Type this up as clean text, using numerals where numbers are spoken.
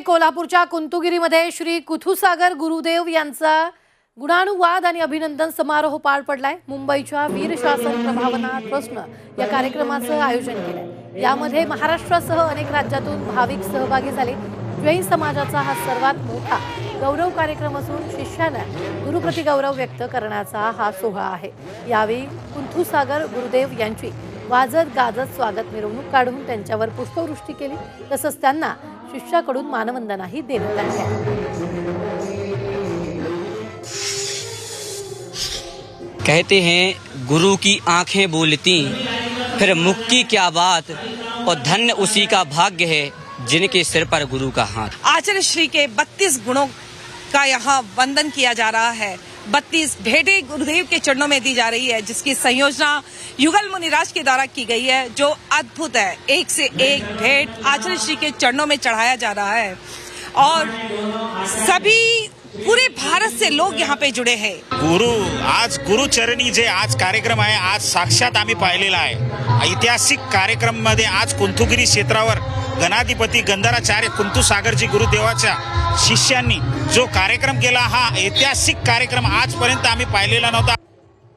कोल्हापूरच्या कुंतुगिरीमध्ये श्री कुथुसागर गुरुदेव यांचा गुणानुवाद आणि अभिनंदन समारोह पार पडलाय। मुंबईच्या वीर शासन प्रभावना ट्रस्टनं या कार्यक्रमाचं आयोजन केलंय। यामध्ये महाराष्ट्रासह अनेक राज्यातून भाविक सहभागी झाले। जैन समाजाचा हा सर्वात मोठा गौरव कार्यक्रम असून शिष्यानं गुरुप्रती गौरव व्यक्त करण्याचा हा सोहळा आहे। यावेळी कुथुसागर गुरुदेव यांची वाजत गाजत स्वागत मिरवणूक काढून त्यांच्यावर पुष्पवृष्टी केली, तसंच त्यांना शिष्याकडून मानवंदनाही देण्यात आली। कहते हैं गुरु की आंखें बोलती फिर मुख की क्या बात, और धन्य उसी का भाग्य है जिनके सिर पर गुरु का हाथ। आचार्य श्री के 32 गुणों का यहाँ वंदन किया जा रहा है। 32 भेंटें गुरुदेव के चरणों में दी जा रही है, जिसकी संयोजना युगल मुनिराज के द्वारा की गई है, जो अद्भुत है। एक से एक भेंट आचार्य श्री के चरणों में चढ़ाया जा रहा है और सभी पूरे भारत से लोग यहाँ पे जुड़े हैं। आज गुरुचरणी जे आज कार्यक्रम आहे, आज साक्षात आम्ही पाहिलेला आहे। ऐतिहासिक कार्यक्रम मध्ये आज कुंथुगिरी क्षेत्रावर गणाधिपती गंधराचार्य कुंथुसागरजी गुरुदेवाच्या शिष्यांनी जो कार्यक्रम केला, हा ऐतिहासिक कार्यक्रम आजपर्यंत आम्ही पाहिलेला नव्हता।